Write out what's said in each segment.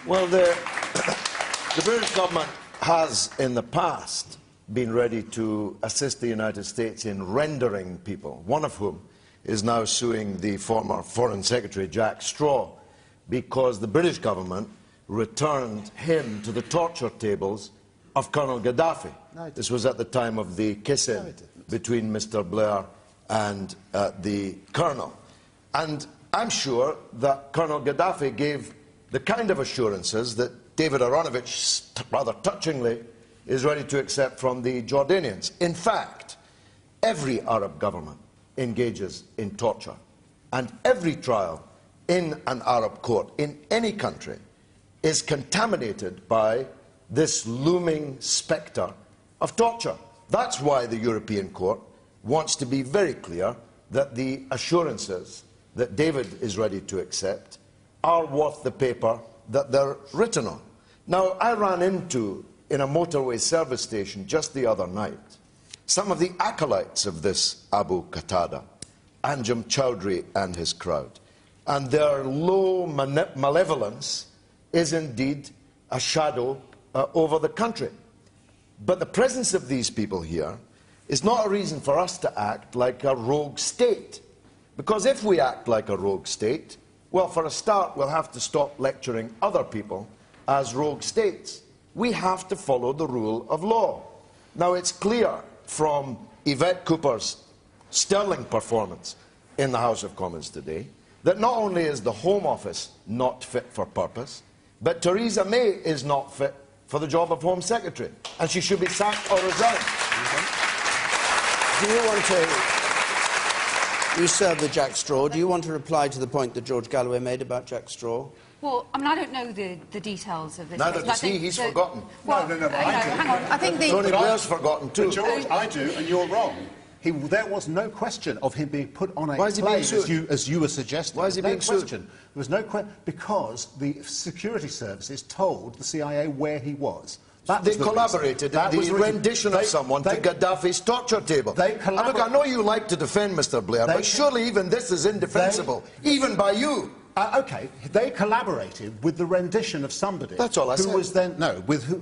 Well, the British government has, in the past, been ready to assist the United States in rendering people, one of whom is now suing the former Foreign Secretary, Jack Straw, because the British government returned him to the torture tables of Colonel Gaddafi. This was at the time of the kiss-in between Mr. Blair and the Colonel. And I'm sure that Colonel Gaddafi gave the kind of assurances that David Aaronovitch, rather touchingly, is ready to accept from the Jordanians. In fact, every Arab government engages in torture, and every trial in an Arab court in any country is contaminated by this looming spectre of torture. That's why the European Court wants to be very clear that the assurances that David is ready to accept are worth the paper that they're written on. Now, I ran into, in a motorway service station just the other night, some of the acolytes of this Abu Qatada, Anjem Chowdhury and his crowd. And their low malevolence is indeed a shadow over the country. But the presence of these people here is not a reason for us to act like a rogue state. Because if we act like a rogue state, well, for a start, we'll have to stop lecturing other people as rogue states. We have to follow the rule of law. Now, it's clear from Yvette Cooper's sterling performance in the House of Commons today that not only is the Home Office not fit for purpose, but Theresa May is not fit for the job of Home Secretary, and she should be sacked or resign. Do you want to... You served with Jack Straw. Do you want to reply to the point that George Galloway made about Jack Straw? Well, I mean, I don't know the details of this. Neither does he. He's forgotten. Well, no, but I do. Hang on. I think Tony Blair's forgotten too. But George, I do, and you're wrong. There was no question of him being put on a Why is he being plane, as you were suggesting. Why is he being sued? There was no question, because the security services told the CIA where he was. They collaborated in the rendition of someone to Gaddafi's torture table. Look, I know you like to defend Mr. Blair, but surely even this is indefensible, even by you. OK, they collaborated with the rendition of somebody. That's all I said. Who was then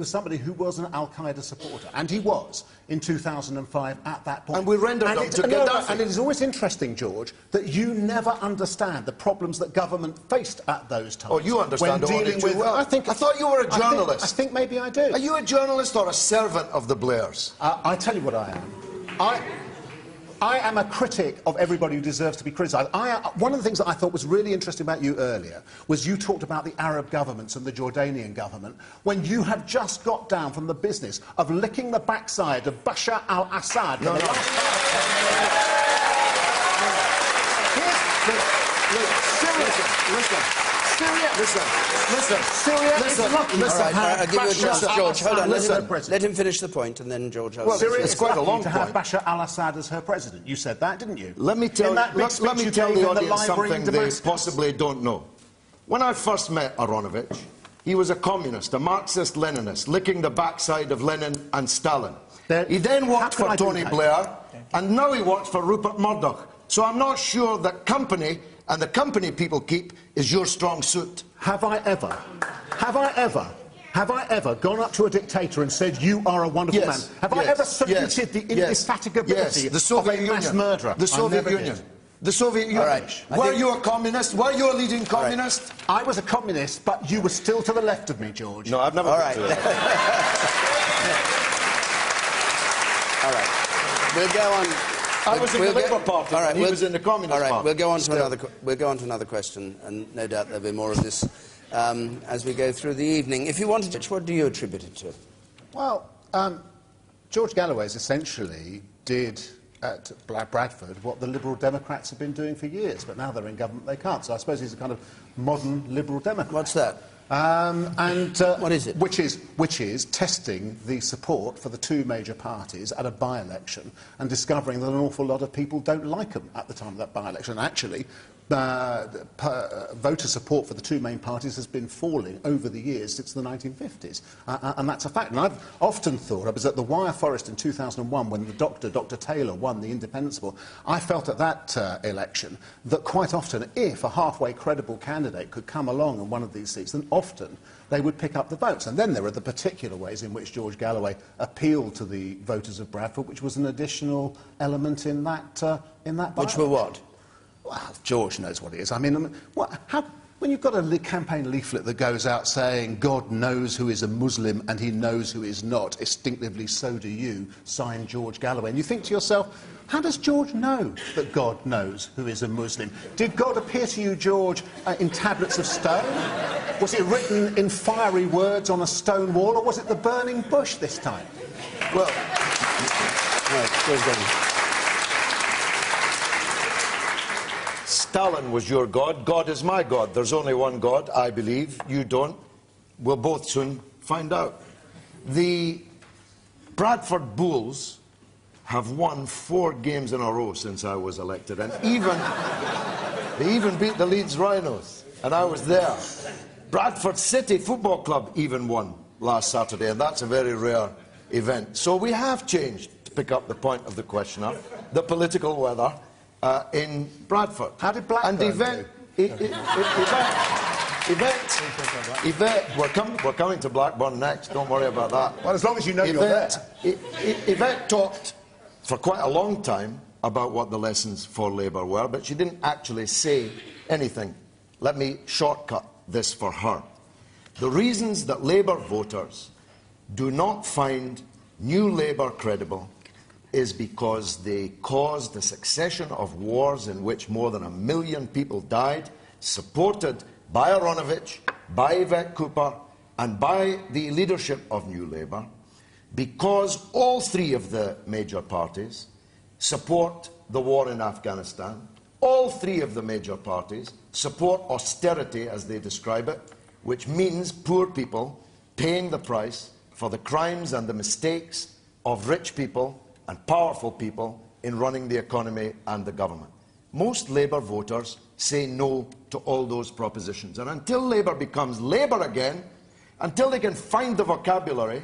somebody who was an Al Qaeda supporter, and he was in 2005 at that point. And we rendered them to Gaddafi. And it is always interesting, George, that you never understand the problems that government faced at those times. Oh, you understand when only too well. I thought you were a journalist. I think maybe I do. Are you a journalist or a servant of the Blairs? I tell you what I am. I am a critic of everybody who deserves to be criticised. One of the things that I thought was really interesting about you earlier was you talked about the Arab governments and the Jordanian government when you have just got down from the business of licking the backside of Bashar al-Assad. No. Listen. Syria is lucky. I'll give you a chance, George. Hold on. Let him finish the point, and then George. Well, Syria is quite a long to have Bashar al-Assad as her president. You said that, didn't you? Let me tell the audience something they possibly don't know. When I first met Aaronovitch, he was a communist, a Marxist-Leninist, licking the backside of Lenin and Stalin. He then worked for Tony Blair, and now he works for Rupert Murdoch. So I'm not sure that company and the company people keep is your strong suit. Have I ever gone up to a dictator and said, you are a wonderful man? Have I ever saluted the indefatigability of a mass murderer? The Soviet Union. The Soviet Union. Right. Were you a communist? Were you a leading communist? I was a communist, but you were still to the left of me, George. No, I've never been to the left. All right. We'll go on. I was in the Labour Party, and he was in the Communist Party. All right, we'll go on to another question, and no doubt there'll be more of this as we go through the evening. If you wanted to, what do you attribute it to? Well, George Galloway's essentially did at Bradford what the Liberal Democrats have been doing for years, but now they're in government, they can't. So I suppose he's a kind of modern Liberal Democrat. What's that? What is it? Which is testing the support for the two major parties at a by-election and discovering that an awful lot of people don't like them at the time of that by-election. Actually, voter support for the two main parties has been falling over the years since the 1950s. And that's a fact. And I've often thought, I was at the Wyre Forest in 2001 when the Dr Taylor won the independence poll. I felt at that election that quite often, if a halfway credible candidate could come along in one of these seats, then often they would pick up the votes. And then there are the particular ways in which George Galloway appealed to the voters of Bradford, which was an additional element in that Which were what? Well, George knows what it is. I mean, when you've got a campaign leaflet that goes out saying God knows who is a Muslim and he knows who is not, instinctively so do you, signed George Galloway, and you think to yourself, how does George know that God knows who is a Muslim? Did God appear to you, George, in tablets of stone? Was it written in fiery words on a stone wall, or was it the burning bush this time? Well, no, Stalin was your God. God is my God. There's only one God, I believe. You don't. We'll both soon find out. The Bradford Bulls have won 4 games in a row since I was elected, and they even beat the Leeds Rhinos, and I was there. Bradford City Football Club even won last Saturday, and that's a very rare event. So we have changed, to pick up the point of the questioner, the political weather in Bradford. How did Blackburn we're coming to Blackburn next, don't worry about that. Well, as long as you know you're there. Yvette talked for quite a long time about what the lessons for Labour were, but she didn't actually say anything. Let me shortcut this for her. The reasons that Labour voters do not find New Labour credible is because they caused a succession of wars in which more than 1 million people died, supported by Aaronovitch, by Yvette Cooper, and by the leadership of New Labour, because all 3 of the major parties support the war in Afghanistan. All 3 of the major parties support austerity, as they describe it, which means poor people paying the price for the crimes and the mistakes of rich people and powerful people in running the economy and the government. Most Labour voters say no to all those propositions. And until Labour becomes Labour again, until they can find the vocabulary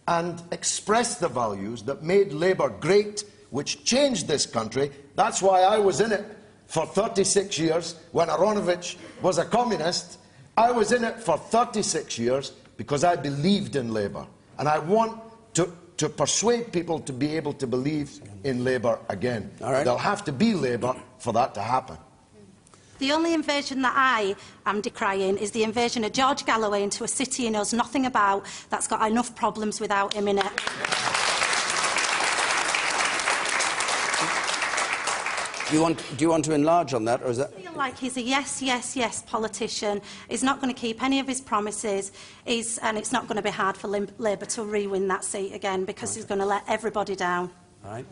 and express the values that made Labour great, which changed this country, that's why I was in it for 36 years when Aaronovitch was a communist. I was in it for 36 years because I believed in Labour. And I want to persuade people to be able to believe in Labour again. All right. There'll have to be Labour for that to happen. The only invasion that I am decrying is the invasion of George Galloway into a city he knows nothing about, that's got enough problems without him in it. Do you want to enlarge on that, or is that... I feel like he's a yes, yes, yes politician. He's not going to keep any of his promises, and it's not going to be hard for Labour to re-win that seat again because he's going to let everybody down. All right.